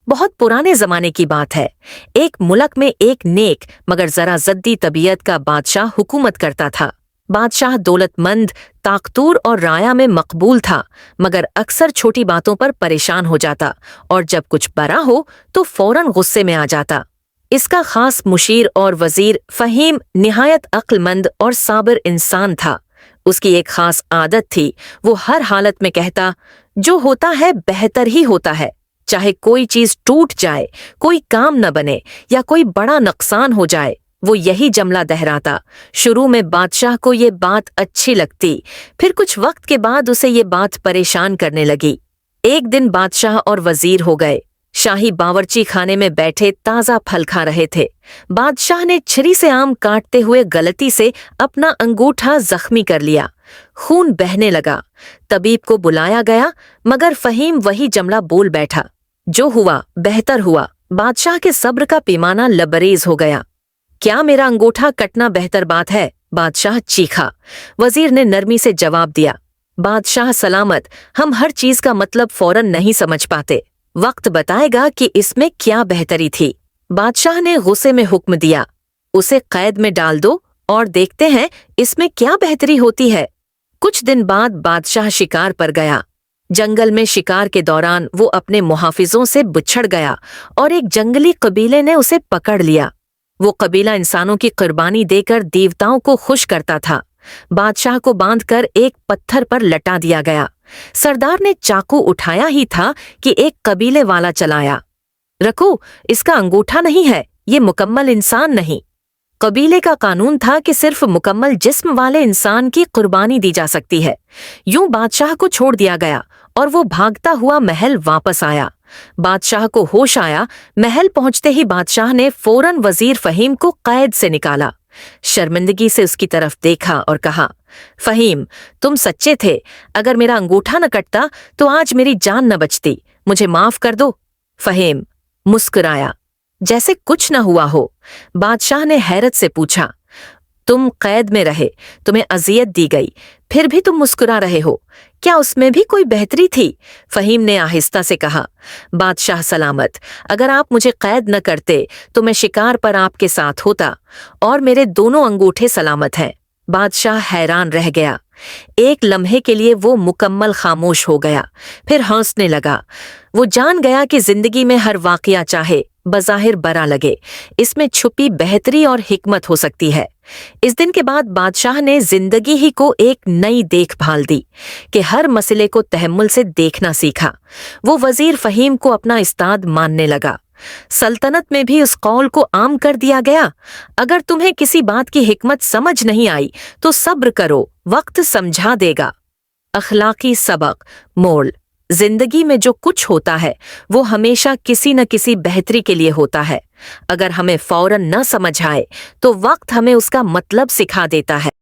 बहुत पुराने जमाने की बात है। एक मुल्क में एक नेक मगर जरा जद्दी तबीयत का बादशाह हुकूमत करता था। बादशाह दौलतमंद, ताकतूर और राया में मकबूल था, मगर अक्सर छोटी बातों पर परेशान हो जाता और जब कुछ बड़ा हो तो फौरन गुस्से में आ जाता। इसका खास मुशीर और वजीर फहीम निहायत अक्लमंद और साबिर इंसान था। उसकी एक खास आदत थी, वो हर हालत में कहता, जो होता है बेहतर ही होता है। चाहे कोई चीज टूट जाए, कोई काम न बने या कोई बड़ा नुकसान हो जाए, वो यही जमला दोहराता। शुरू में बादशाह को ये बात अच्छी लगती, फिर कुछ वक्त के बाद उसे ये बात परेशान करने लगी। एक दिन बादशाह और वजीर हो गए। शाही बावर्ची खाने में बैठे ताज़ा फल खा रहे थे। बादशाह ने छुरी से आम काटते हुए गलती से अपना अंगूठा जख्मी कर लिया। खून बहने लगा। तबीब को बुलाया गया, मगर फहीम वही जमला बोल बैठा। जो हुआ बेहतर हुआ। बादशाह के सब्र का पैमाना लबरेज हो गया। क्या मेरा अंगूठा कटना बेहतर बात है? बादशाह चीखा। वजीर ने नरमी से जवाब दिया, बादशाह सलामत, हम हर चीज का मतलब फौरन नहीं समझ पाते। वक्त बताएगा कि इसमें क्या बेहतरी थी। बादशाह ने गुस्से में हुक्म दिया, उसे कैद में डाल दो और देखते हैं इसमें क्या बेहतरी होती है। कुछ दिन बाद बादशाह शिकार पर गया। जंगल में शिकार के दौरान वो अपने मुहाफिजों से बिछड़ गया और एक जंगली कबीले ने उसे पकड़ लिया। वो कबीला इंसानों की कुर्बानी देकर देवताओं को खुश करता था। बादशाह को बांधकर एक पत्थर पर लटा दिया गया। सरदार ने चाकू उठाया ही था कि एक कबीले वाला चलाया। रखो, इसका अंगूठा नहीं है, ये मुकम्मल इंसान नहीं। कबीले का कानून था कि सिर्फ मुकम्मल जिस्म वाले इंसान की कुर्बानी दी जा सकती है। यूं बादशाह को छोड़ दिया गया और वो भागता हुआ महल वापस आया। बादशाह को होश आया। महल पहुंचते ही बादशाह ने फौरन वजीर फहीम को कैद से निकाला। शर्मिंदगी से उसकी तरफ देखा और कहा, फहीम, तुम सच्चे थे। अगर मेरा अंगूठा न कटता तो आज मेरी जान न बचती। मुझे माफ कर दो। फहीम मुस्कुराया, जैसे कुछ न हुआ हो। बादशाह ने हैरत से पूछा, तुम कैद में रहे, तुम्हें अजियत दी गई, फिर भी तुम मुस्कुरा रहे हो, क्या उसमें भी कोई बेहतरी थी? फहीम ने आहिस्ता से कहा, बादशाह सलामत, अगर आप मुझे कैद न करते तो मैं शिकार पर आपके साथ होता और मेरे दोनों अंगूठे सलामत हैं। बादशाह हैरान रह गया। एक लम्हे के लिए वो मुकम्मल खामोश हो गया, फिर हंसने लगा। वो जान गया कि जिंदगी में हर वाकया चाहे बज़ाहिर बरा लगे, इसमें छुपी बेहतरी और हिकमत हो सकती है। इस दिन के बाद बादशाह ने जिंदगी ही को एक नई देखभाल दी कि हर मसले को तहम्मुल से देखना सीखा। वो वजीर फहीम को अपना उस्ताद मानने लगा। सल्तनत में भी उस कौल को आम कर दिया गया, अगर तुम्हें किसी बात की हिकमत समझ नहीं आई तो सब्र करो, वक्त समझा देगा। अखलाकी सबक मोल, जिंदगी में जो कुछ होता है वो हमेशा किसी न किसी बेहतरी के लिए होता है। अगर हमें फौरन न समझ आए तो वक्त हमें उसका मतलब सिखा देता है।